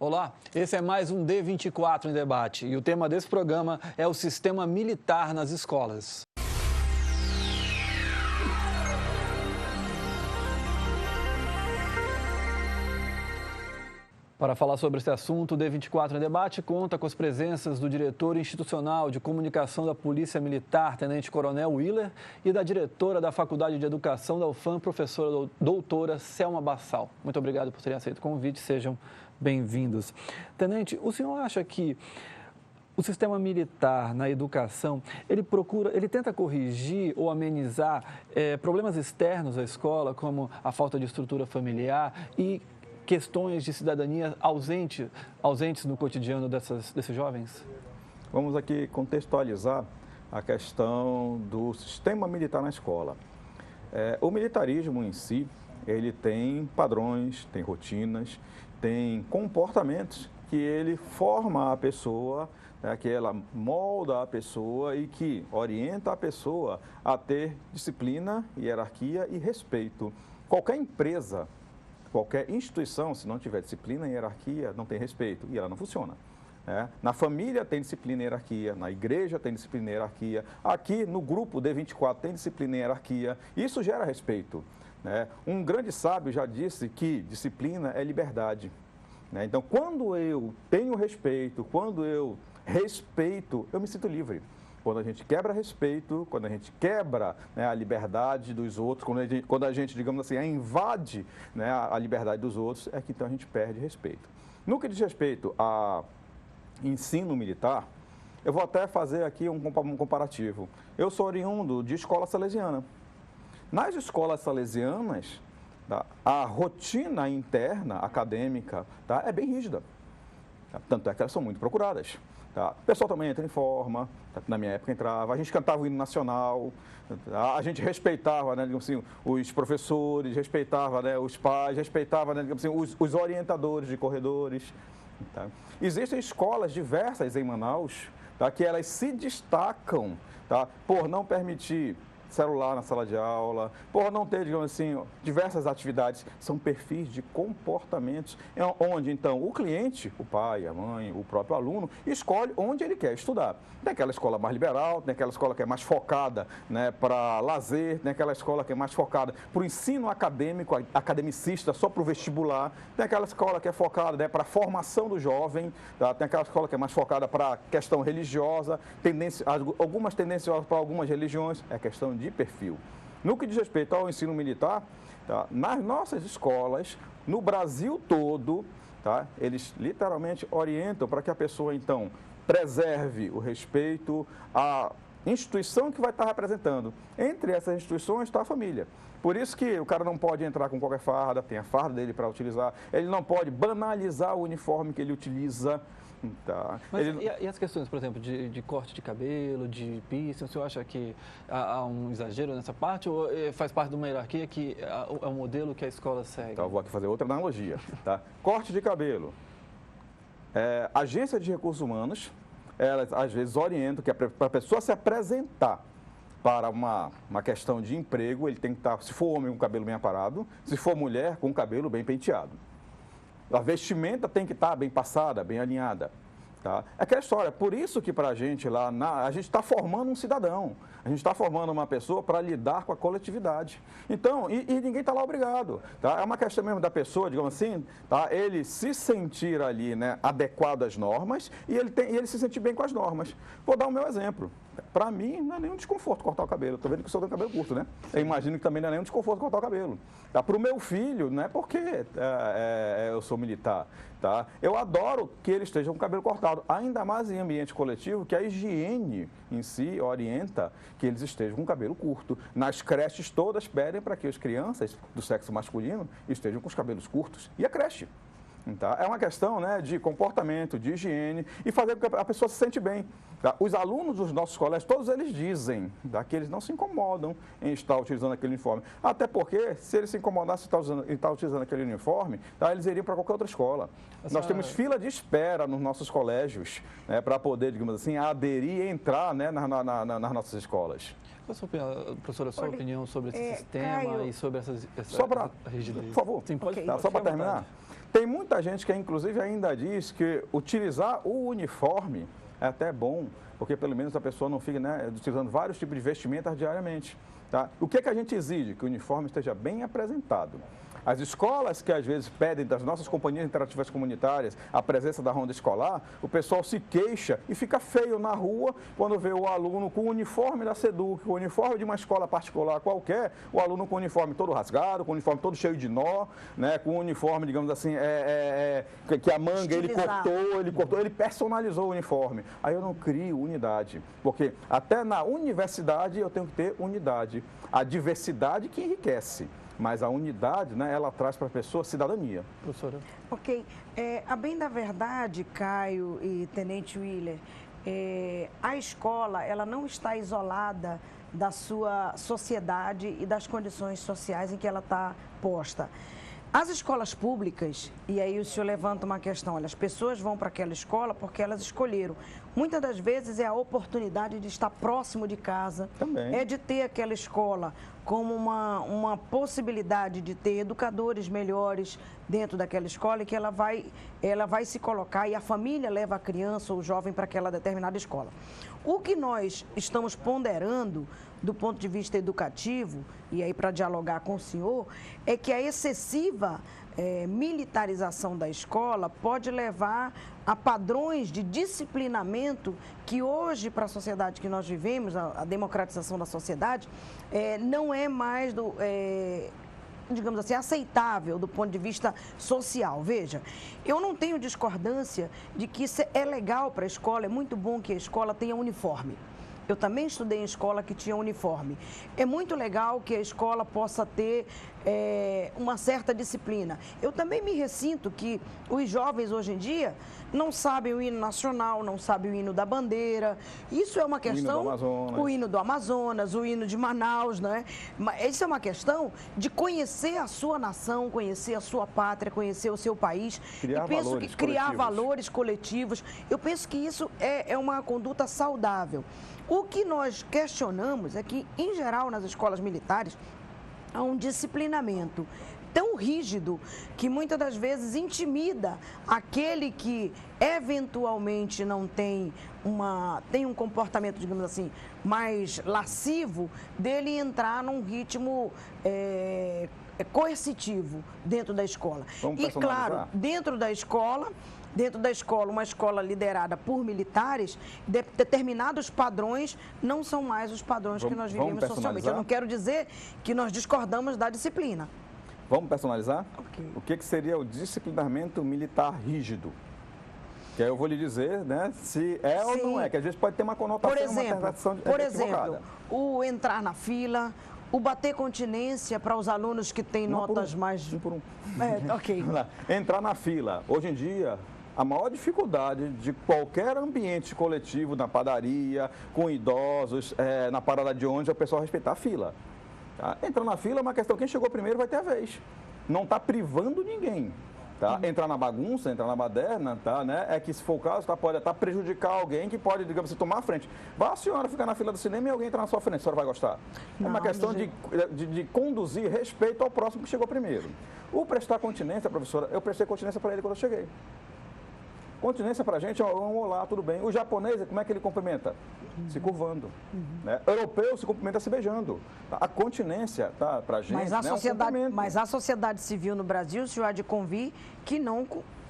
Olá, esse é mais um D24 em debate e o tema desse programa é o sistema militar nas escolas. Para falar sobre esse assunto, o D24 em debate conta com as presenças do diretor institucional de comunicação da Polícia Militar, Tenente Coronel Willer, e da diretora da Faculdade de Educação da UFAM, professora doutora Selma Bassal. Muito obrigado por terem aceito o convite, sejam bem-vindos. Tenente, o senhor acha que o sistema militar na educação, ele tenta corrigir ou amenizar problemas externos à escola, como a falta de estrutura familiar e questões de cidadania ausentes no cotidiano desses jovens? Vamos aqui contextualizar a questão do sistema militar na escola. O militarismo em si, ele tem padrões, tem rotinas, tem comportamentos que ele forma a pessoa, que ela molda a pessoa e que orienta a pessoa a ter disciplina, hierarquia e respeito. Qualquer empresa, qualquer instituição, se não tiver disciplina e hierarquia, não tem respeito e ela não funciona. Na família tem disciplina e hierarquia, na igreja tem disciplina e hierarquia, aqui no grupo D24 tem disciplina e hierarquia, isso gera respeito. Um grande sábio já disse que disciplina é liberdade. Então, quando eu tenho respeito, quando eu respeito, eu me sinto livre. Quando a gente quebra respeito, quando a gente quebra a liberdade dos outros, quando a gente, digamos assim, invade a liberdade dos outros, é que então a gente perde respeito. No que diz respeito a ensino militar, eu vou até fazer aqui um comparativo. Eu sou oriundo de escola salesiana. Nas escolas salesianas, a rotina interna acadêmica é bem rígida. Tanto é que elas são muito procuradas. O pessoal também entra em forma, na minha época entrava, a gente cantava o hino nacional, a gente respeitava assim, os professores, respeitava os pais, respeitava assim, os orientadores de corredores. Existem escolas diversas em Manaus que elas se destacam por não permitir celular na sala de aula, por não ter, digamos assim, diversas atividades, são perfis de comportamentos, onde, então, o cliente, o pai, a mãe, o próprio aluno, escolhe onde ele quer estudar. Tem aquela escola mais liberal, tem aquela escola que é mais focada para lazer, tem aquela escola que é mais focada para o ensino acadêmico, academicista, só para o vestibular, tem aquela escola que é focada para a formação do jovem, tem aquela escola que é mais focada para a questão religiosa, algumas tendenciosas para algumas religiões, é questão de perfil. No que diz respeito ao ensino militar, nas nossas escolas, no Brasil todo, eles literalmente orientam para que a pessoa, então, preserve o respeito à instituição que vai estar representando. Entre essas instituições está a família. Por isso que o cara não pode entrar com qualquer farda, tem a farda dele para utilizar, ele não pode banalizar o uniforme que ele utiliza. Mas e as questões, por exemplo, de corte de cabelo, de piercing, o senhor acha que há um exagero nessa parte ou faz parte de uma hierarquia que é um modelo que a escola segue? Então, eu vou aqui fazer outra analogia. Corte de cabelo. Agência de recursos humanos, elas às vezes orientam que para a pessoa se apresentar para uma questão de emprego, ele tem que estar, se for homem, com o cabelo bem aparado, se for mulher, com o cabelo bem penteado. A vestimenta tem que estar bem passada, bem alinhada. É aquela história, por isso que para a gente lá, a gente está formando um cidadão, a gente está formando uma pessoa para lidar com a coletividade. Então, e ninguém está lá obrigado. É uma questão mesmo da pessoa, digamos assim, ele se sentir ali adequado às normas e ele se sentir bem com as normas. Vou dar o meu exemplo. Para mim, não é nenhum desconforto cortar o cabelo. Estou vendo que o senhor tem cabelo curto, né? Eu imagino que também não é nenhum desconforto cortar o cabelo. Para o meu filho, não é porque eu sou militar. Eu adoro que ele esteja com o cabelo cortado, ainda mais em ambiente coletivo, que a higiene em si orienta que eles estejam com o cabelo curto. Nas creches todas pedem para que as crianças do sexo masculino estejam com os cabelos curtos. E a creche? É uma questão de comportamento, de higiene e fazer com que a pessoa se sente bem. Os alunos dos nossos colégios, todos eles dizem que eles não se incomodam em estar utilizando aquele uniforme. Até porque, se eles se incomodassem em estar utilizando aquele uniforme, eles iriam para qualquer outra escola. Nós temos fila de espera nos nossos colégios para poder, digamos assim, aderir e entrar nas nossas escolas. Qual a sua opinião, professora, a sua opinião sobre esse sistema e sobre essa só para, rigidez? por favor, sim, pode, só para terminar. Tem muita gente que, inclusive, ainda diz que utilizar o uniforme é até bom, porque pelo menos a pessoa não fica, né, utilizando vários tipos de vestimentas diariamente. Tá? O que a gente exige? Que o uniforme esteja bem apresentado. As escolas que às vezes pedem das nossas companhias interativas comunitárias a presença da ronda escolar, o pessoal se queixa e fica feio na rua quando vê o aluno com o uniforme da SEDUC, o uniforme de uma escola particular qualquer, o aluno com o uniforme todo rasgado, com o uniforme todo cheio de nó, né, com o uniforme, digamos assim, que a manga ele cortou, ele personalizou o uniforme. Aí eu não crio unidade, porque até na universidade eu tenho que ter unidade. A diversidade que enriquece. Mas a unidade, né, ela traz para a pessoa cidadania. Professora. Ok. A bem da verdade, Caio e Tenente Willer, a escola ela não está isolada da sua sociedade e das condições sociais em que ela está posta. As escolas públicas, e aí o senhor levanta uma questão, olha, as pessoas vão para aquela escola porque elas escolheram. Muitas das vezes é a oportunidade de estar próximo de casa, também. É de ter aquela escola como uma possibilidade de ter educadores melhores dentro daquela escola e que ela vai se colocar e a família leva a criança ou o jovem para aquela determinada escola. O que nós estamos ponderando do ponto de vista educativo, e aí para dialogar com o senhor, é que a excessiva militarização da escola pode levar a padrões de disciplinamento que hoje, para a sociedade que nós vivemos, a democratização da sociedade, não é mais digamos assim, aceitável do ponto de vista social. Veja, eu não tenho discordância de que isso é legal para a escola, é muito bom que a escola tenha uniforme. Eu também estudei em escola que tinha uniforme. É muito legal que a escola possa ter uma certa disciplina. Eu também me ressinto que os jovens hoje em dia não sabem o hino nacional, não sabem o hino da bandeira. Isso é uma questão... O hino do Amazonas, o hino de Manaus, né? Isso é uma questão de conhecer a sua nação, conhecer a sua pátria, conhecer o seu país. Criar valores coletivos. Eu penso que isso é uma conduta saudável. O que nós questionamos é que, em geral, nas escolas militares, há um disciplinamento tão rígido que muitas das vezes intimida aquele que eventualmente não tem um comportamento, digamos assim, mais lascivo, dele entrar num ritmo coercitivo dentro da escola. E, claro, dentro da escola, uma escola liderada por militares, determinados padrões não são mais os padrões que nós vivemos socialmente. Eu não quero dizer que nós discordamos da disciplina. Vamos personalizar? Okay. O que seria o disciplinamento militar rígido? Que aí eu vou lhe dizer, né, se é ou não é, que às vezes pode ter uma conotação, por exemplo, o entrar na fila, o bater continência para os alunos que têm notas mais... Um por um. Ok. Entrar na fila. Hoje em dia, a maior dificuldade de qualquer ambiente coletivo, na padaria, com idosos, na parada de ônibus, é o pessoal respeitar a fila. Tá? Entrar na fila é uma questão, quem chegou primeiro vai ter a vez. Não está privando ninguém. Tá? Entrar na bagunça, entrar na baderna, tá, né? É que se for o caso, pode até prejudicar alguém que pode, digamos assim, tomar a frente. Vá a senhora ficar na fila do cinema e alguém entrar na sua frente, a senhora vai gostar. É uma questão de conduzir respeito ao próximo que chegou primeiro. O prestar continência, professora, eu prestei continência para ele quando eu cheguei. Continência para a gente é um olá, tudo bem. O japonês, como é que ele cumprimenta? Se curvando. Né? O europeu se cumprimenta se beijando. A continência, tá, para a gente, mas a sociedade civil no Brasil, o senhor há de convir que não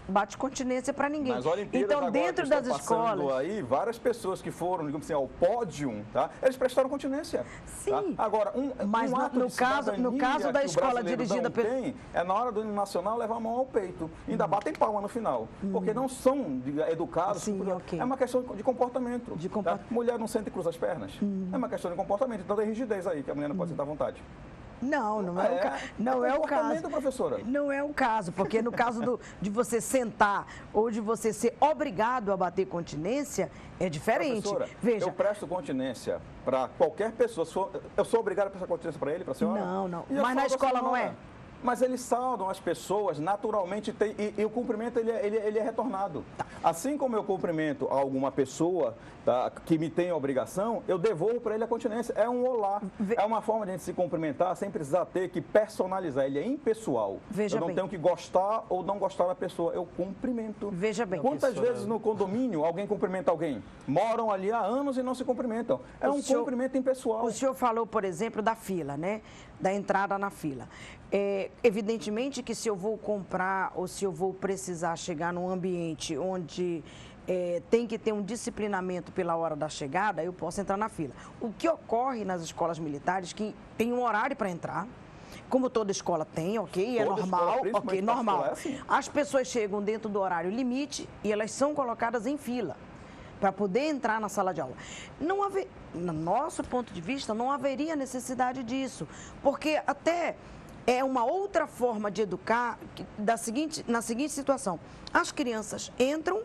bate continência para ninguém. Nas Olimpíadas, então, dentro das escolas... aí, várias pessoas que foram, digamos assim, ao pódio, tá? Eles prestaram continência. Sim. Tá? Agora, mas no caso da escola dirigida pelo... É na hora do hino nacional levar a mão ao peito. Ainda batem palma no final. Porque não são educados. Sim, okay. É uma questão de comportamento. Tá? Mulher não senta e cruza as pernas. É uma questão de comportamento. Então tem rigidez aí, que a mulher não pode sentar à vontade. Não é o caso. Professora. Não é o caso, porque no caso de você sentar ou de você ser obrigado a bater continência, é diferente. Professora, veja, eu presto continência para qualquer pessoa. Eu sou obrigado a prestar continência para ele, para a senhora? Não. Mas na escola não é? mas eles saudam as pessoas naturalmente e o cumprimento ele é retornado. Assim como eu cumprimento alguma pessoa, tá, que me tem a obrigação, eu devolvo para ele a continência. É um olá, é uma forma de a gente se cumprimentar sem precisar ter que personalizar. Ele é impessoal. Veja eu não bem. tenho que gostar ou não gostar da pessoa, eu cumprimento. Veja bem. Quantas vezes no condomínio alguém cumprimenta alguém? Moram ali há anos e não se cumprimentam. É um cumprimento impessoal. O senhor falou, por exemplo, da fila, né? Da entrada na fila. Evidentemente que se eu vou comprar ou se eu vou precisar chegar num ambiente onde tem que ter um disciplinamento pela hora da chegada, eu posso entrar na fila. O que ocorre nas escolas militares, que tem um horário para entrar, como toda escola tem, ok? É normal, ok, normal. Assim. As pessoas chegam dentro do horário limite e elas são colocadas em fila para poder entrar na sala de aula. No nosso ponto de vista, não haveria necessidade disso, porque até é uma outra forma de educar na seguinte situação. As crianças entram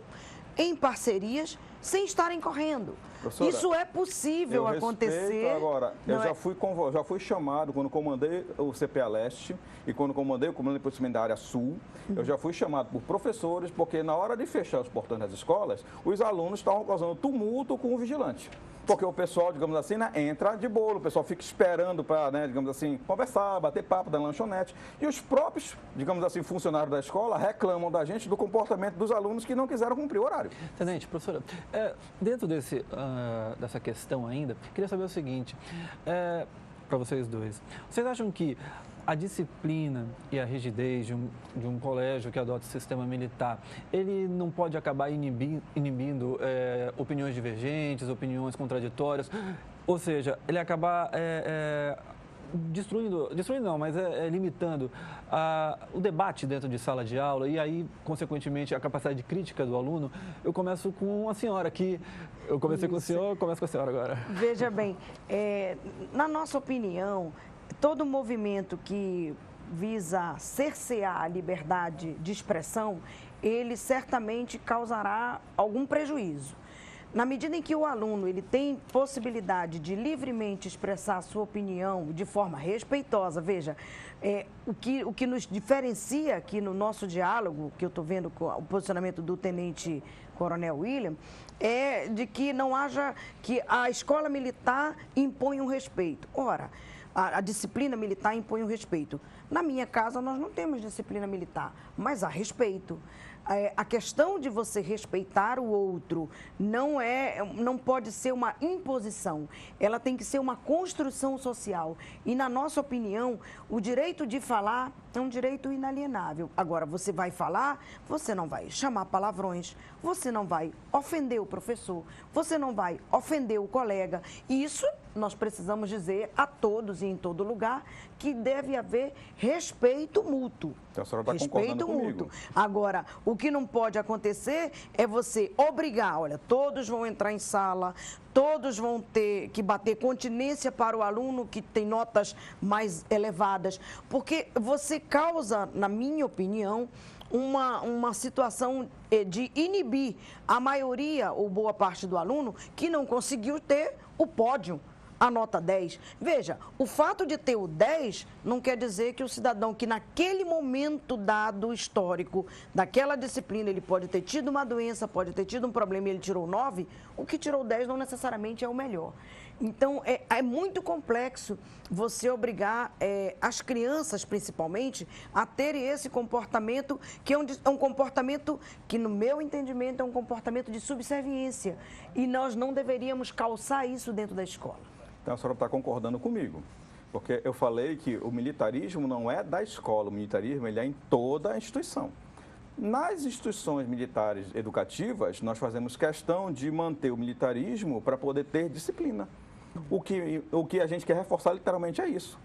em parcerias sem estarem correndo. Professora, isso é possível acontecer. Agora, eu já fui chamado quando comandei o CPA Leste e quando comandei o Comando de Policiamento da Área Sul, eu já fui chamado por professores, porque na hora de fechar os portões das escolas, os alunos estavam causando tumulto com o vigilante. Porque o pessoal, digamos assim, né, entra de bolo, o pessoal fica esperando para, né, digamos assim, conversar, bater papo da lanchonete. E os próprios, digamos assim, funcionários da escola reclamam da gente do comportamento dos alunos que não quiseram cumprir o horário. Tenente, professora, dentro dessa questão ainda, queria saber o seguinte, para vocês dois. Vocês acham que a disciplina e a rigidez de um colégio que adota o sistema militar, ele não pode acabar inibindo opiniões divergentes, opiniões contraditórias, ou seja, ele acabar destruindo não, mas limitando o debate dentro de sala de aula e aí, consequentemente, a capacidade de crítica do aluno. Eu começo com a senhora aqui, eu comecei com o senhor, começo com a senhora agora. Veja bem, na nossa opinião, todo movimento que visa cercear a liberdade de expressão, ele certamente causará algum prejuízo. Na medida em que o aluno ele tem possibilidade de livremente expressar a sua opinião de forma respeitosa, veja, o que nos diferencia aqui no nosso diálogo, que eu estou vendo com o posicionamento do Tenente Coronel William, é de que não haja, que a escola militar impõe um respeito. Ora, a disciplina militar impõe o respeito. Na minha casa, nós não temos disciplina militar, mas há respeito. A questão de você respeitar o outro não pode ser uma imposição, ela tem que ser uma construção social. E, na nossa opinião, o direito de falar é um direito inalienável. Agora, você vai falar, você não vai chamar palavrões, você não vai ofender o professor, você não vai ofender o colega. E isso nós precisamos dizer a todos e em todo lugar que deve haver respeito mútuo. Então, a senhora está concordando comigo. Agora, o que não pode acontecer é você obrigar, olha, todos vão entrar em sala, todos vão ter que bater continência para o aluno que tem notas mais elevadas, porque você causa, na minha opinião, uma situação de inibir a maioria ou boa parte do aluno que não conseguiu ter o pódio, a nota 10. Veja, o fato de ter o 10 não quer dizer que o cidadão que naquele momento dado histórico, daquela disciplina, ele pode ter tido uma doença, pode ter tido um problema e ele tirou 9, o que tirou 10 não necessariamente é o melhor. Então, é muito complexo você obrigar as crianças, principalmente, a terem esse comportamento, que é um comportamento que, no meu entendimento, é um comportamento de subserviência. E nós não deveríamos calçar isso dentro da escola. Então, a senhora está concordando comigo, porque eu falei que o militarismo não é da escola, o militarismo ele é em toda a instituição. Nas instituições militares educativas, nós fazemos questão de manter o militarismo para poder ter disciplina. O que a gente quer reforçar literalmente é isso.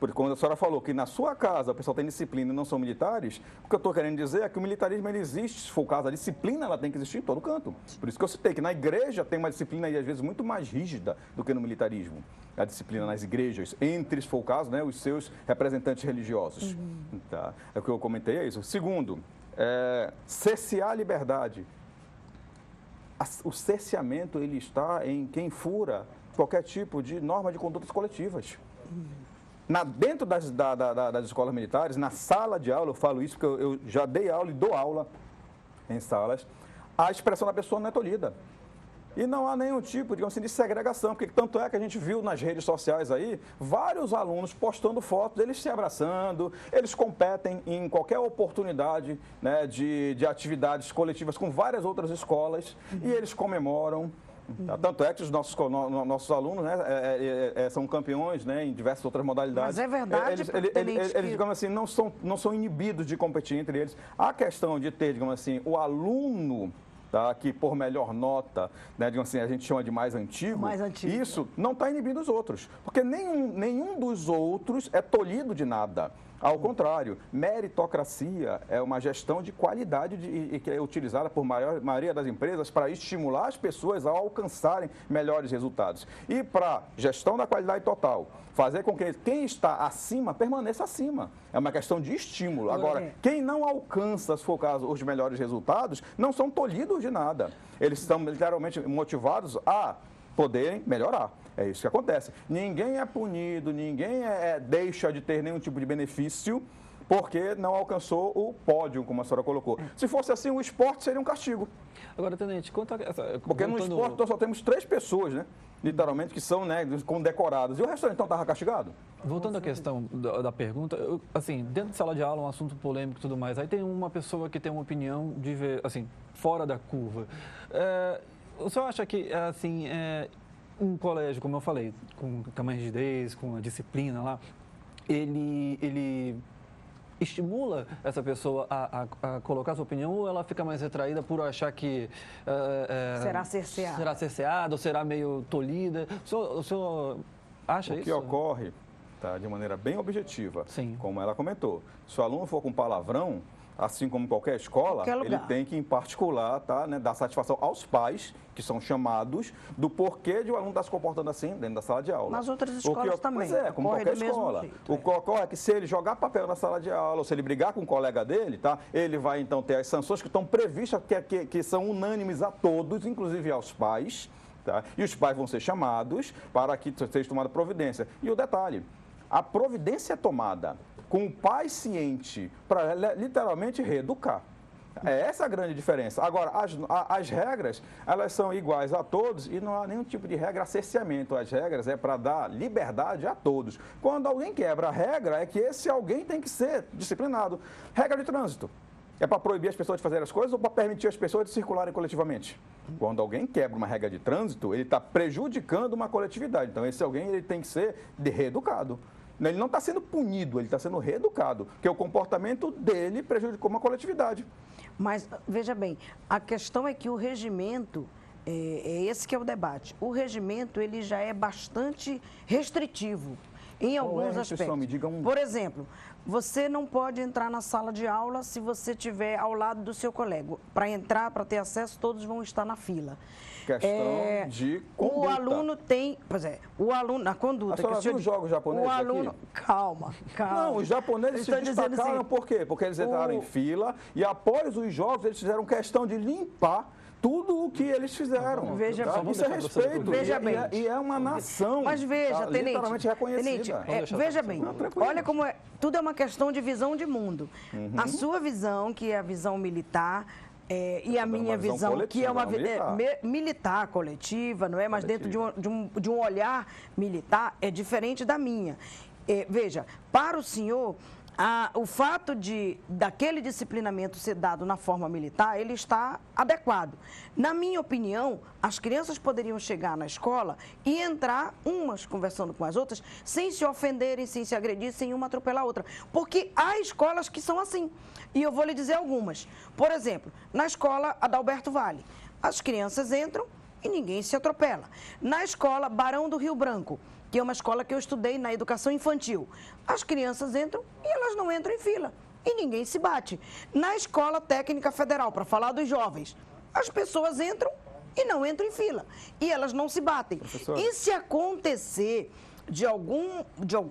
Porque quando a senhora falou que na sua casa o pessoal tem disciplina e não são militares, o que eu estou querendo dizer é que o militarismo ele existe, se for o caso, a disciplina ela tem que existir em todo canto. Por isso que eu citei que na igreja tem uma disciplina às vezes muito mais rígida do que no militarismo. A disciplina nas igrejas, entre, se for o caso, né, os seus representantes religiosos. Tá? É o que eu comentei, é isso. Segundo, cercear a liberdade. O cerceamento ele está em quem fura qualquer tipo de norma de condutas coletivas. dentro das escolas militares, na sala de aula, eu falo isso porque eu já dei aula e dou aula em salas, a expressão da pessoa não é tolhida. E não há nenhum tipo, digamos assim, de segregação, porque tanto é que a gente viu nas redes sociais aí, vários alunos postando fotos, eles se abraçando, eles competem em qualquer oportunidade, né, de atividades coletivas com várias outras escolas, e eles comemoram. Tá? Tanto é que os nossos alunos, né, são campeões, né, em diversas outras modalidades. Mas é verdade, eles digamos assim, não são inibidos de competir entre eles. A questão de ter, digamos assim, o aluno, tá, que por melhor nota, né, digamos assim, a gente chama de mais antigo, isso não está inibindo os outros, porque nenhum dos outros é tolhido de nada. Ao contrário, meritocracia é uma gestão de qualidade e que é utilizada por maioria das empresas para estimular as pessoas a alcançarem melhores resultados. E para gestão da qualidade total, fazer com que quem está acima permaneça acima. É uma questão de estímulo. Agora, quem não alcança, se for o caso, os melhores resultados, não são tolhidos de nada. Eles estão literalmente motivados a poderem melhorar. É isso que acontece. Ninguém é punido, ninguém deixa de ter nenhum tipo de benefício porque não alcançou o pódio, como a senhora colocou. Se fosse assim, o esporte seria um castigo. Agora, Tenente, porque no esporte nós só temos 3 pessoas, né? Literalmente, que são, né, condecoradas. E o restante, então, estava castigado? Voltando à questão da pergunta, assim, dentro de sala de aula, um assunto polêmico e tudo mais, aí tem uma pessoa que tem uma opinião assim, fora da curva. O senhor acha que, assim, um colégio, como eu falei, com tamanho de rigidez, com a disciplina lá, ele estimula essa pessoa a colocar sua opinião, ou ela fica mais retraída por achar que será cerceada ou será meio tolhida? O senhor acha isso? O que ocorre, tá, de maneira bem objetiva, sim, como ela comentou, se o aluno for com palavrão, assim como qualquer escola, ele tem que, em particular, tá, né, dar satisfação aos pais, que são chamados, do porquê de o aluno estar se comportando assim dentro da sala de aula. Nas outras escolas também. Pois é, como qualquer escola. O que ocorre é que se ele jogar papel na sala de aula, ou se ele brigar com um colega dele, tá, ele vai, então, ter as sanções que estão previstas, que são unânimes a todos, inclusive aos pais, tá? E os pais vão ser chamados para que seja tomada providência. E o detalhe, a providência é tomada com o pai ciente para literalmente reeducar. É essa a grande diferença. Agora, as regras, elas são iguais a todos e não há nenhum tipo de regra a cerceamento. As regras é para dar liberdade a todos. Quando alguém quebra a regra, é que esse alguém tem que ser disciplinado. Regra de trânsito. É para proibir as pessoas de fazer as coisas ou para permitir as pessoas de circularem coletivamente? Quando alguém quebra uma regra de trânsito, ele está prejudicando uma coletividade. Então, esse alguém ele tem que ser reeducado. Ele não está sendo punido, ele está sendo reeducado, porque o comportamento dele prejudicou uma coletividade. Mas, veja bem, a questão é que o regimento, esse que é o debate, o regimento ele já é bastante restritivo em alguns aspectos. Me diga um... Por exemplo, você não pode entrar na sala de aula se você estiver ao lado do seu colega. Para entrar, para ter acesso, todos vão estar na fila. Questão de conduta. O aluno tem, o aluno, na conduta. A senhora viu os jogos japoneses aqui? Calma. Não, os japoneses se destacaram assim, por quê? Porque eles entraram em fila e após os jogos eles fizeram questão de limpar tudo o que eles fizeram. Veja bem. Isso é respeito. Veja bem. E é uma nação. Mas veja, Tenente. Literalmente reconhecida. Veja bem. Olha como é. Tudo é uma questão de visão de mundo. A sua visão, que é a visão militar, e a minha visão, que é uma militar coletiva, não é? Mas dentro de um olhar militar, é diferente da minha. Veja, para o senhor, o fato daquele disciplinamento ser dado na forma militar, ele está adequado. Na minha opinião, as crianças poderiam chegar na escola e entrar, umas conversando com as outras, sem se ofenderem, sem se agredir, sem uma atropelar a outra. Porque há escolas que são assim. E eu vou lhe dizer algumas. Por exemplo, na escola Adalberto Vale, as crianças entram e ninguém se atropela. Na escola Barão do Rio Branco, que é uma escola que eu estudei na educação infantil, as crianças entram e elas não entram em fila. E ninguém se bate. Na Escola Técnica Federal, para falar dos jovens, as pessoas entram e não entram em fila. E elas não se batem. Professor. E se acontecer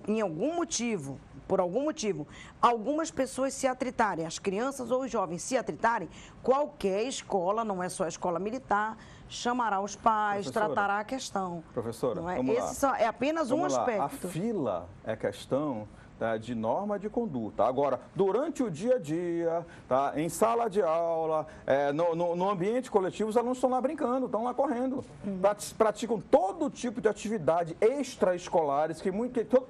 em algum motivo, por algum motivo, algumas pessoas se atritarem, as crianças ou os jovens se atritarem, qualquer escola, não é só a escola militar, chamará os pais, tratará a questão. Professora, não é? vamos Esse lá. é apenas um aspecto. A fila é questão, tá, de norma de conduta. Agora, durante o dia a dia, tá, em sala de aula, no ambiente coletivo, os alunos estão lá brincando, estão lá correndo. Praticam todo tipo de atividade extraescolares que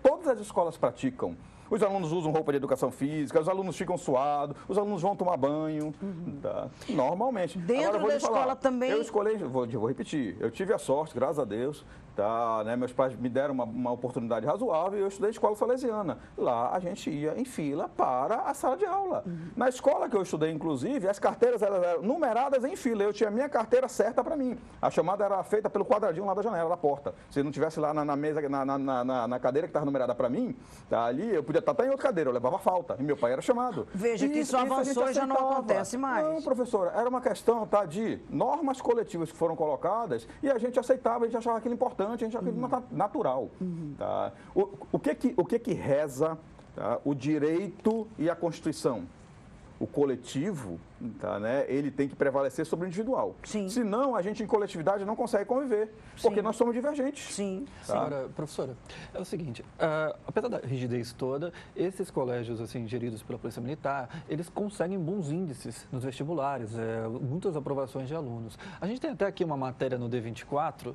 todas as escolas praticam. Os alunos usam roupa de educação física, os alunos ficam suados, os alunos vão tomar banho, tá? Normalmente. Dentro Agora, da escola também... Eu escolhi, vou repetir, eu tive a sorte, graças a Deus, tá, né, meus pais me deram uma oportunidade razoável e eu estudei em escola salesiana. Lá a gente ia em fila para a sala de aula. Na escola que eu estudei, inclusive, as carteiras eram numeradas em fila. Eu tinha a minha carteira certa para mim. A chamada era feita pelo quadradinho lá da janela, da porta. Se não tivesse lá na mesa, na cadeira que estava numerada para mim, tá, ali eu podia estar até em outra cadeira, eu levava falta. E meu pai era chamado. Veja que isso avançou e já não acontece mais. Não, professora, era uma questão, tá, de normas coletivas que foram colocadas e a gente aceitava, a gente achava aquilo importante, a gente achava aquilo natural. Tá? O que reza, tá, o direito e a Constituição? O coletivo, tá, né, ele tem que prevalecer sobre o individual. Sim. Senão, a gente em coletividade não consegue conviver, porque nós somos divergentes. Sim. Tá? Agora, professora, é o seguinte, apesar da rigidez toda, esses colégios assim, geridos pela Polícia Militar, eles conseguem bons índices nos vestibulares, muitas aprovações de alunos. A gente tem até aqui uma matéria no D24,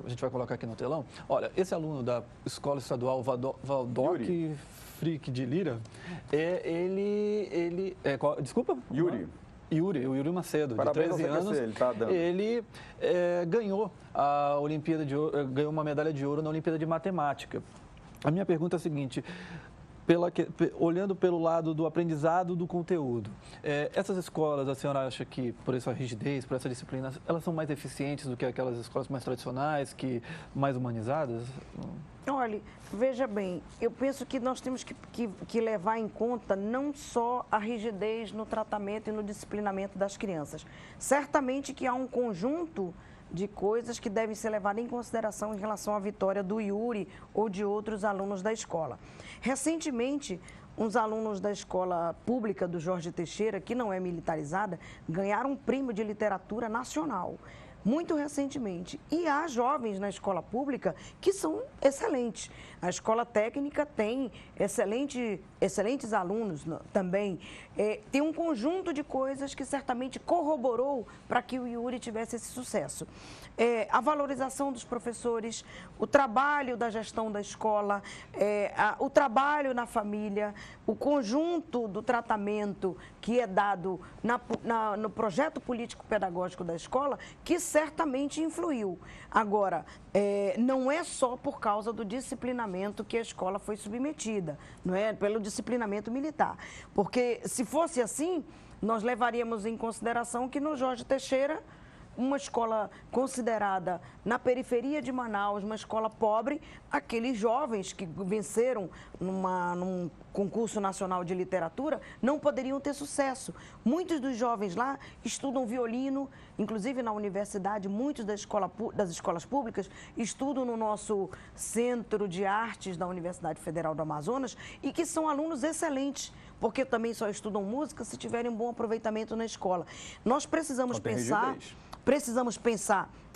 a gente vai colocar aqui no telão. Olha, esse aluno da Escola Estadual Valdoc Frick de Lira, desculpa? Yuri. O Yuri Macedo, Parabéns, de 13 anos, ele tá dando. ele ganhou a Olimpíada de Ouro, ganhou uma medalha de ouro na Olimpíada de Matemática. A minha pergunta é a seguinte: olhando pelo lado do aprendizado do conteúdo, essas escolas, a senhora acha que, por essa rigidez, por essa disciplina, elas são mais eficientes do que aquelas escolas mais tradicionais, mais humanizadas? Olha, veja bem, eu penso que nós temos que levar em conta não só a rigidez no tratamento e no disciplinamento das crianças. Certamente que há um conjunto de coisas que devem ser levadas em consideração em relação à vitória do Yuri ou de outros alunos da escola. Recentemente, uns alunos da escola pública do Jorge Teixeira, que não é militarizada, ganharam um prêmio de literatura nacional. Muito recentemente. E há jovens na escola pública que são excelentes. A escola técnica tem excelentes alunos também. Tem um conjunto de coisas que certamente corroborou para que o Yuri tivesse esse sucesso. A valorização dos professores, o trabalho da gestão da escola, o trabalho na família, o conjunto do tratamento que é dado no projeto político-pedagógico da escola, que certamente influiu. Agora, não é só por causa do disciplinamento que a escola foi submetida, não é pelo disciplinamento militar. Porque se fosse assim, nós levaríamos em consideração que no Jorge Teixeira, uma escola considerada na periferia de Manaus, uma escola pobre, aqueles jovens que venceram num concurso nacional de literatura não poderiam ter sucesso. Muitos dos jovens lá estudam violino, inclusive na universidade, muitos das escolas públicas estudam no nosso Centro de Artes da Universidade Federal do Amazonas e que são alunos excelentes, porque também só estudam música se tiverem um bom aproveitamento na escola. Nós precisamos pensar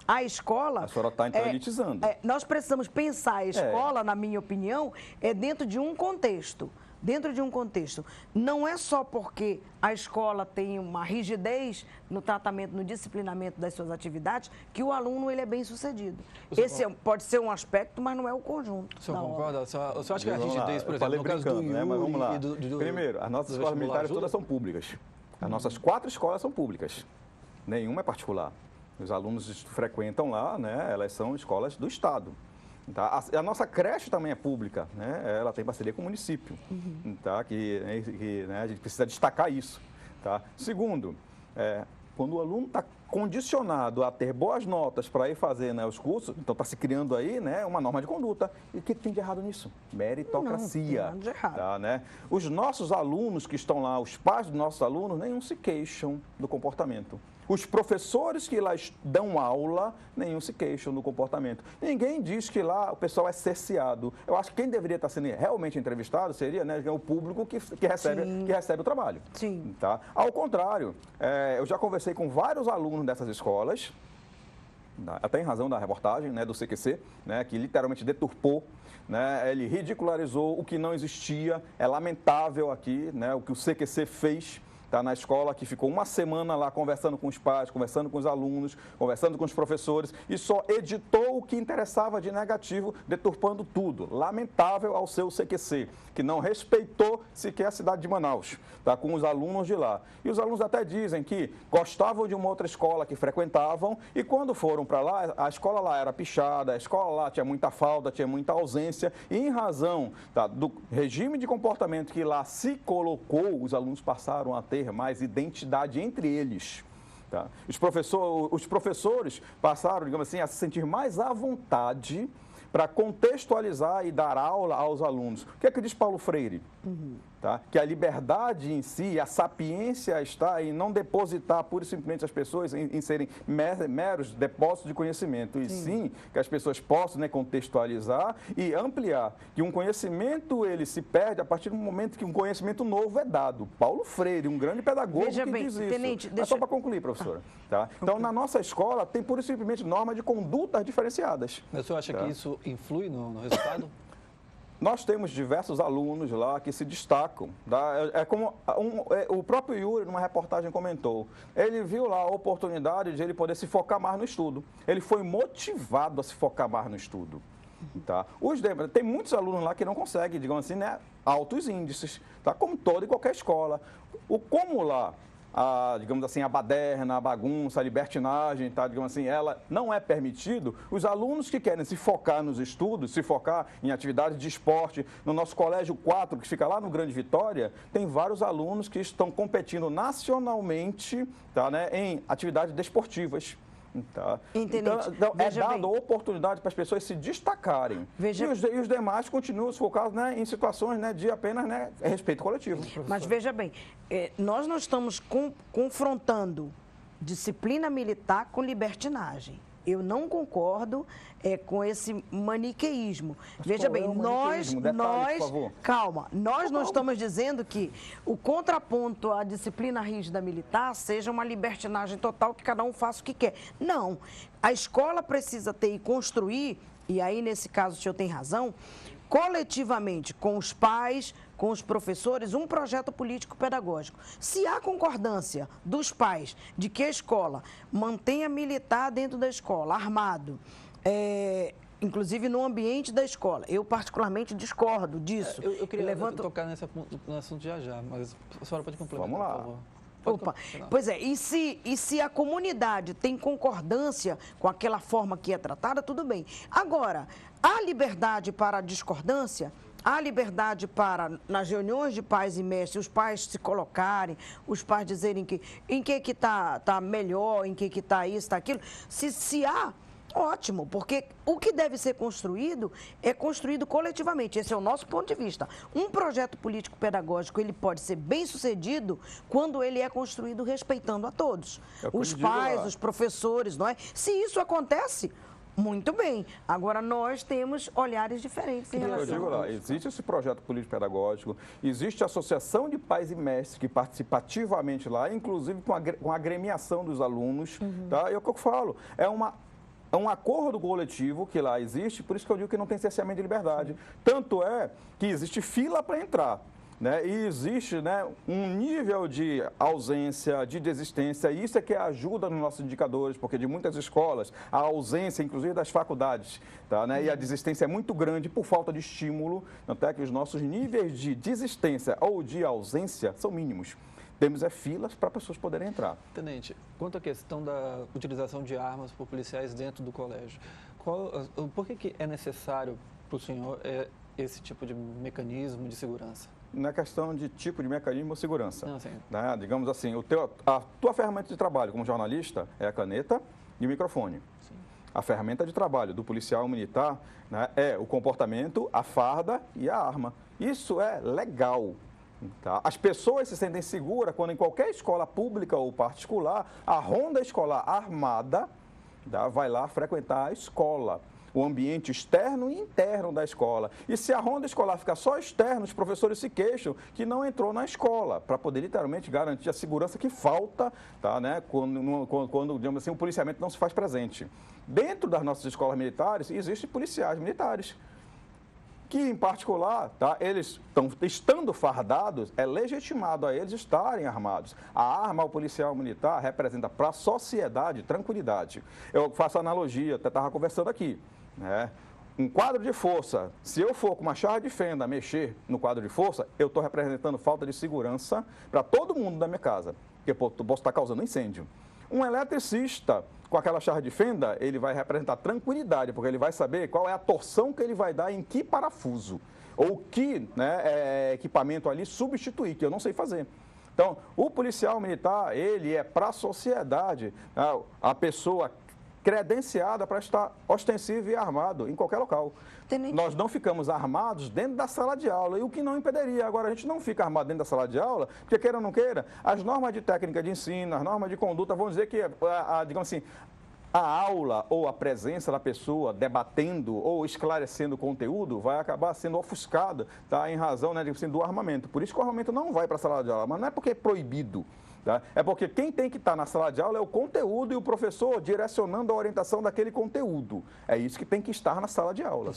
a escola... A senhora está então elitizando. Nós precisamos pensar a escola, na minha opinião, dentro de um contexto. Dentro de um contexto. Não é só porque a escola tem uma rigidez no tratamento, no disciplinamento das suas atividades, que o aluno ele é bem sucedido. Esse pode ser um aspecto, mas não é o conjunto. O senhor concorda? O senhor acha que a rigidez, por eu exemplo, no caso do Yuri, mas vamos lá. e Primeiro, as nossas escolas militares todas são públicas. As nossas 4 escolas são públicas. Nenhuma é particular. Os alunos frequentam lá, né? Elas são escolas do Estado. Tá? A nossa creche também é pública, né? Ela tem parceria com o município. Tá? Né, a gente precisa destacar isso. Tá? Segundo, Quando o aluno está condicionado a ter boas notas para ir fazer, né, os cursos, então está se criando aí, né, uma norma de conduta. E o que tem de errado nisso? Meritocracia. Não, de errado. Tá, né? Os nossos alunos que estão lá, os pais dos nossos alunos, nenhum se queixam do comportamento. Os professores que lá dão aula, nenhum se queixam do comportamento. Ninguém diz que lá o pessoal é cerceado. Eu acho que quem deveria estar sendo realmente entrevistado seria, né, o público que recebe o trabalho. Sim. Tá? Ao contrário, eu já conversei com vários alunos dessas escolas, até em razão da reportagem, né, do CQC, né, que literalmente deturpou, né, ele ridicularizou o que não existia. É lamentável aqui, né, o que o CQC fez. Tá, na escola, que ficou uma semana lá conversando com os pais, conversando com os alunos, conversando com os professores e só editou o que interessava de negativo, deturpando tudo. Lamentável ao seu CQC, que não respeitou sequer a cidade de Manaus, tá, com os alunos de lá. E os alunos até dizem que gostavam de uma outra escola que frequentavam e quando foram para lá, a escola lá era pichada, a escola lá tinha muita falta, tinha muita ausência e em razão, tá, do regime de comportamento que lá se colocou, os alunos passaram a ter mais identidade entre eles. Tá? Os professores passaram, digamos assim, a se sentir mais à vontade para contextualizar e dar aula aos alunos. O que é que diz Paulo Freire? Tá? Que a liberdade em si, a sapiência está em não depositar pura e simplesmente as pessoas em serem meros depósitos de conhecimento, e sim que as pessoas possam, né, contextualizar e ampliar. Que um conhecimento ele se perde a partir do momento que um conhecimento novo é dado. Paulo Freire, um grande pedagogo, Veja que bem, diz isso. Tenente, É só para concluir, professora. Tá? Então, na nossa escola, tem pura e simplesmente normas de condutas diferenciadas. Mas o senhor acha que isso influi no resultado? Nós temos diversos alunos lá que se destacam. Tá? É como o próprio Yuri, numa reportagem, comentou. Ele viu lá a oportunidade de ele poder se focar mais no estudo. Ele foi motivado a se focar mais no estudo. Tá? Tem muitos alunos lá que não conseguem, digamos assim, né, altos índices, tá? Como toda e qualquer escola. Como lá, digamos assim, a baderna, a bagunça, a libertinagem, tá? Digamos assim, ela não é permitido, os alunos que querem se focar nos estudos, se focar em atividades de esporte, no nosso colégio 4, que fica lá no Grande Vitória, tem vários alunos que estão competindo nacionalmente, tá, né, em atividades desportivas. Tá. Então, é dada oportunidade para as pessoas se destacarem. E os demais continuam focados, né, em situações, né, de apenas, né, respeito coletivo. Mas veja bem, nós não estamos confrontando disciplina militar com libertinagem. Eu não concordo com esse maniqueísmo. Mas veja bem, nós não estamos dizendo que o contraponto à disciplina rígida militar seja uma libertinagem total, que cada um faça o que quer. Não. A escola precisa ter e construir, e aí nesse caso o senhor tem razão, coletivamente com os pais, com os professores, um projeto político-pedagógico. Se há concordância dos pais de que a escola mantenha militar dentro da escola, armado, inclusive no ambiente da escola, eu particularmente discordo disso. Eu queria tocar no assunto já, mas a senhora pode complementar, vamos lá. por favor. Opa, pois é, e se a comunidade tem concordância com aquela forma que é tratada, tudo bem. Agora, há liberdade para a discordância, há liberdade para, nas reuniões de pais e mestres, os pais se colocarem, os pais dizerem em que está melhor, em que está isso, está aquilo. Se há, ótimo, porque o que deve ser construído é construído coletivamente. Esse é o nosso ponto de vista. Um projeto político-pedagógico, ele pode ser bem sucedido quando ele é construído respeitando a todos. Os pais, os professores, não é? Se isso acontece, muito bem. Agora, nós temos olhares diferentes em relação Eu digo lá, existe esse projeto político-pedagógico, existe a associação de pais e mestres que participa ativamente lá, inclusive com a agremiação dos alunos. Tá? E é o que eu falo, é um acordo coletivo que lá existe, por isso que eu digo que não tem cerceamento de liberdade. Tanto é que existe fila para entrar. Né? E existe, né, um nível de ausência, de desistência, e isso é que ajuda nos nossos indicadores, porque de muitas escolas, a ausência, inclusive das faculdades, tá, né? E a desistência é muito grande por falta de estímulo, até que os nossos níveis de desistência ou de ausência são mínimos. Temos filas para pessoas poderem entrar. Tenente, quanto à questão da utilização de armas por policiais dentro do colégio, por que é necessário para o senhor esse tipo de mecanismo de segurança? não é questão de tipo de mecanismo ou segurança. Não, sim. Né? Digamos assim, a tua ferramenta de trabalho como jornalista é a caneta e o microfone. Sim. A ferramenta de trabalho do policial militar, né, é o comportamento, a farda e a arma. Isso é legal. Tá? As pessoas se sentem seguras quando em qualquer escola pública ou particular, a ronda escolar armada, tá, vai lá frequentar a escola, o ambiente externo e interno da escola. E se a ronda escolar ficar só externa, os professores se queixam que não entrou na escola, para poder literalmente garantir a segurança que falta, tá, né, quando digamos assim, o policiamento não se faz presente. Dentro das nossas escolas militares, existem policiais militares, que, em particular, tá, eles estando fardados, é legitimado a eles estarem armados. A arma ao policial militar representa para a sociedade tranquilidade. Eu faço analogia, até estava conversando aqui, né? Um quadro de força, se eu for com uma chave de fenda mexer no quadro de força, eu estou representando falta de segurança para todo mundo da minha casa, porque eu posso estar causando incêndio. Um eletricista com aquela chave de fenda, ele vai representar tranquilidade, porque ele vai saber qual é a torção que ele vai dar em que parafuso, ou que, né, equipamento ali substituir, que eu não sei fazer. Então, o policial militar, ele é para a sociedade, né, a pessoa credenciada para estar ostensivo e armado em qualquer local. Tenente. Nós não ficamos armados dentro da sala de aula, e o que não impediria. Agora, a gente não fica armado dentro da sala de aula, porque queira ou não queira, as normas de técnica de ensino, as normas de conduta vão dizer que, digamos assim, a aula ou a presença da pessoa debatendo ou esclarecendo o conteúdo vai acabar sendo ofuscada, tá, em razão, né, assim, do armamento. Por isso que o armamento não vai para a sala de aula, mas não é porque é proibido. Tá? É porque quem tem que estar na sala de aula é o conteúdo e o professor direcionando a orientação daquele conteúdo. É isso que tem que estar na sala de aula.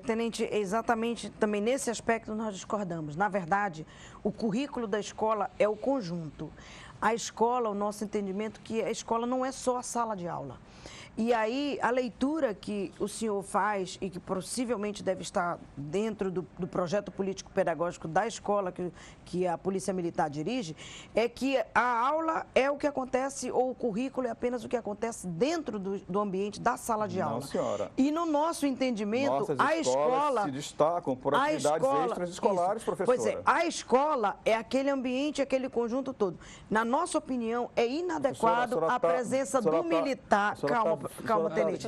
Tenente, exatamente também nesse aspecto nós discordamos. Na verdade, o currículo da escola é o conjunto. A escola, o nosso entendimento que a escola não é só a sala de aula. E aí, a leitura que o senhor faz e que possivelmente deve estar dentro do projeto político-pedagógico da escola que a Polícia Militar dirige, é que a aula é o que acontece, ou o currículo é apenas o que acontece dentro do ambiente da sala de aula. Não, senhora. E no nosso entendimento, Nossas a escola se destacam por atividades extras escolares, professora. Pois é, a escola é aquele ambiente, aquele conjunto todo. Na nossa opinião, é inadequado a presença do militar. Calma, tenente.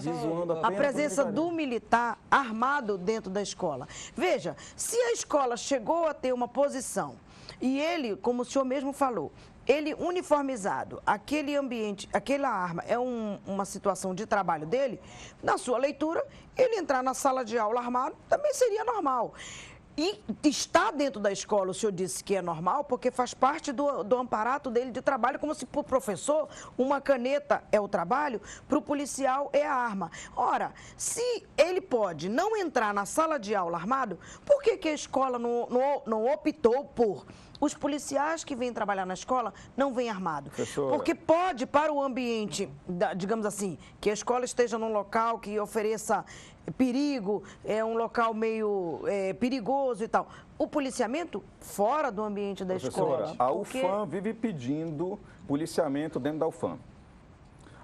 A presença do militar armado dentro da escola. Veja, se a escola chegou a ter uma posição e ele, como o senhor mesmo falou, ele uniformizado, aquele ambiente, aquela arma é uma situação de trabalho dele, na sua leitura, ele entrar na sala de aula armado também seria normal. E está dentro da escola, o senhor disse que é normal, porque faz parte do amparato dele de trabalho, como se para o professor uma caneta é o trabalho, para o policial é a arma. Ora, se ele pode não entrar na sala de aula armado, por que a escola não optou por os policiais que vêm trabalhar na escola não vêm armados? Porque pode, para o ambiente, digamos assim, que a escola esteja num local que ofereça perigo, é um local meio perigoso e tal. O policiamento fora do ambiente da escola. A UFAM vive pedindo policiamento dentro da UFAM.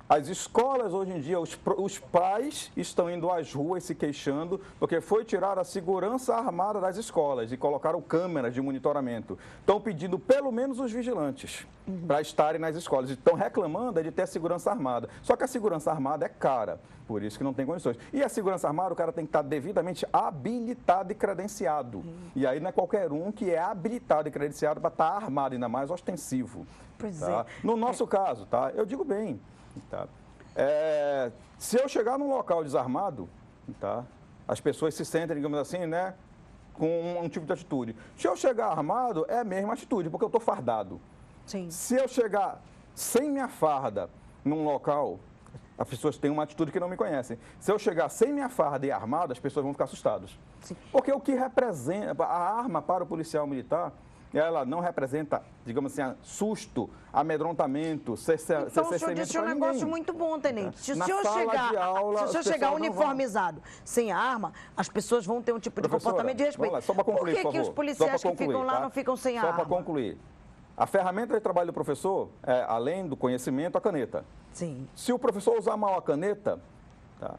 As escolas, hoje em dia, os pais estão indo às ruas se queixando porque foi tirar a segurança armada das escolas e colocaram câmeras de monitoramento. Estão pedindo pelo menos os vigilantes para estarem nas escolas. Estão reclamando de ter a segurança armada. Só que a segurança armada é cara, por isso que não tem condições. E a segurança armada, o cara tem que estar devidamente habilitado e credenciado. E aí não é qualquer um que é habilitado e credenciado para estar armado, ainda mais ostensivo. Pois tá? No nosso caso, tá? Eu digo bem. Tá? Se eu chegar num local desarmado, tá? As pessoas se sentem, digamos assim, né, com um tipo de atitude. Se eu chegar armado, é a mesma atitude, porque eu estou fardado. Sim. Se eu chegar sem minha farda num local, as pessoas têm uma atitude que não me conhecem. Se eu chegar sem minha farda e armado, as pessoas vão ficar assustadas. Sim. Porque o que representa, a arma para o policial militar, ela não representa, digamos assim, susto, amedrontamento, cerceamento para ninguém. Então, o senhor disse um negócio muito bom, tenente. Se o senhor chegar uniformizado, sem a arma, as pessoas vão ter um tipo de comportamento de respeito. Lá, só para concluir, por que os policiais que ficam lá não ficam sem a arma? Só para concluir. A ferramenta de trabalho do professor é, além do conhecimento, a caneta. Sim. Se o professor usar mal a caneta, tá?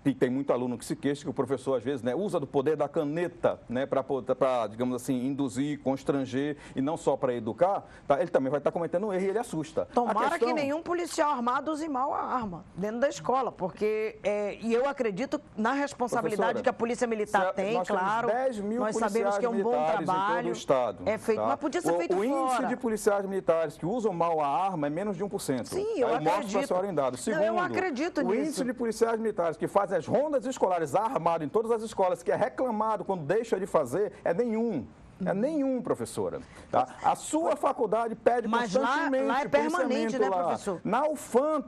E tem muito aluno que se queixa que o professor, às vezes, né, usa do poder da caneta, né, para, digamos assim, induzir, constranger, e não só para educar, tá? Ele também vai estar cometendo um erro e ele assusta. Tomara que nenhum policial armado use mal a arma dentro da escola, porque e eu acredito na responsabilidade que a Polícia Militar tem, claro. 10 mil nós sabemos que é um bom trabalho. Em todo o estado, é feito, tá? Mas podia ser feito fora. O índice de policiais militares que usam mal a arma é menos de 1%. Sim, eu acredito. Mostro para a senhora em dados. Segundo, eu acredito nisso. O índice de policiais militares que fazem as rondas escolares armados em todas as escolas, que é reclamado quando deixa de fazer, é nenhum. É nenhum, professora. Tá? A sua faculdade pede constantemente. Mas lá é permanente, né, professor? Na UFAM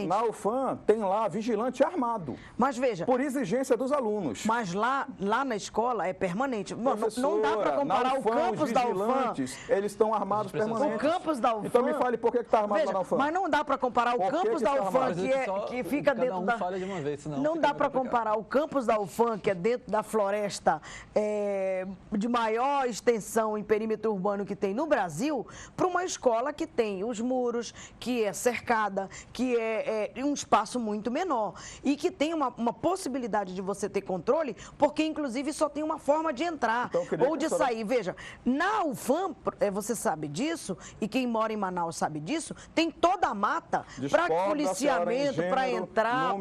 na UFAM tem lá vigilante armado. Mas veja. Por exigência dos alunos. Mas lá na escola é permanente. Não dá para comparar UFAM, o campus da UFAM. Eles estão armados permanentes. O campus da UFAM. Então me fale por que está armado lá na UFAM. Mas não dá para comparar o campus da UFAM que fica dentro da. Fala de uma vez, senão não dá para comparar o campus da UFAM, que é dentro da floresta de maior extensão em perímetro urbano que tem no Brasil, para uma escola que tem os muros, que é cercada, que é um espaço muito menor e que tem uma possibilidade de você ter controle, porque inclusive só tem uma forma de entrar ou de sair. Veja, na UFAM, você sabe disso, e quem mora em Manaus sabe disso, tem toda a mata para policiamento, para entrar,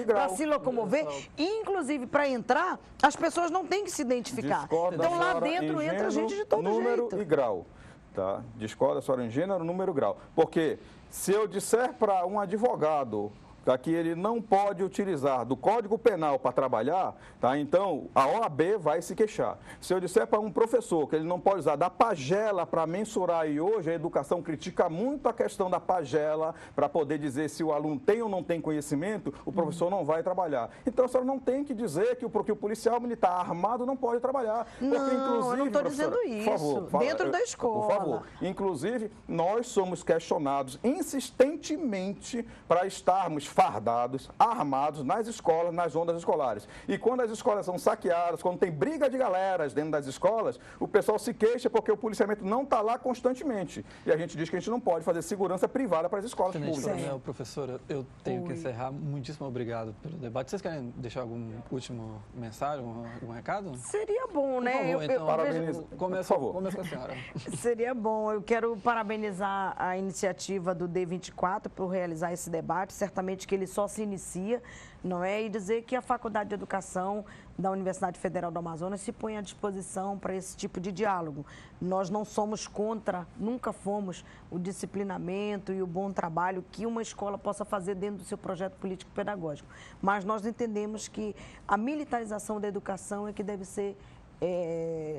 para se locomover, e inclusive para entrar, as pessoas não têm que se identificar. Então lá dentro entra gente de todo número jeito. E grau, tá? Discorda, senhora, em gênero, número e grau. Porque se eu disser para um advogado que ele não pode utilizar do Código Penal para trabalhar, tá? Então a OAB vai se queixar. Se eu disser para um professor que ele não pode usar da pagela para mensurar, e hoje a educação critica muito a questão da pagela para poder dizer se o aluno tem ou não tem conhecimento, o professor não vai trabalhar. Então a senhora não tem que dizer que o policial militar armado não pode trabalhar. Porque, não, eu não estou dizendo isso. Por favor, dentro da escola. Por favor. Inclusive, nós somos questionados insistentemente para estarmos fardados, armados nas escolas, nas ondas escolares. E quando as escolas são saqueadas, quando tem briga de galeras dentro das escolas, o pessoal se queixa porque o policiamento não está lá constantemente. E a gente diz que a gente não pode fazer segurança privada para as escolas públicas. Professora, eu tenho que encerrar. Muitíssimo obrigado pelo debate. Vocês querem deixar algum último mensagem, algum recado? Seria bom, né? Por favor, então, começa com a senhora. Seria bom. Eu quero parabenizar a iniciativa do D24 por realizar esse debate. Certamente que ele só se inicia, não é? E dizer que a Faculdade de Educação da Universidade Federal do Amazonas se põe à disposição para esse tipo de diálogo. Nós não somos contra, nunca fomos, o disciplinamento e o bom trabalho que uma escola possa fazer dentro do seu projeto político-pedagógico. Mas nós entendemos que a militarização da educação é que deve ser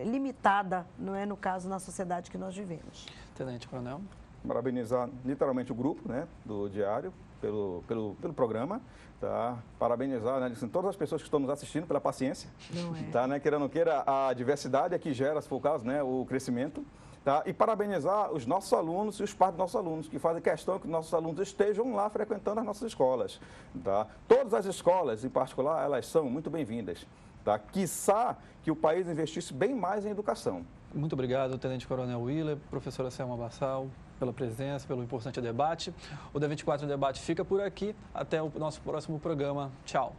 limitada, não é, no caso, na sociedade que nós vivemos. Tenente Coronel. Parabenizar literalmente o grupo, né, do Diário pelo programa, tá? Parabenizar, né, assim, todas as pessoas que estão nos assistindo pela paciência, tá, né, queira ou não queira, a diversidade aqui gera, se for o caso, né, o crescimento. Tá? E parabenizar os nossos alunos e os pais dos nossos alunos, que fazem questão que nossos alunos estejam lá frequentando as nossas escolas. Tá? Todas as escolas, em particular, elas são muito bem-vindas. Tá? Quiçá que o país investisse bem mais em educação. Muito obrigado, Tenente Coronel Willer, professora Selma Bassal, pela presença, pelo importante debate. O D24 Debate fica por aqui. Até o nosso próximo programa. Tchau.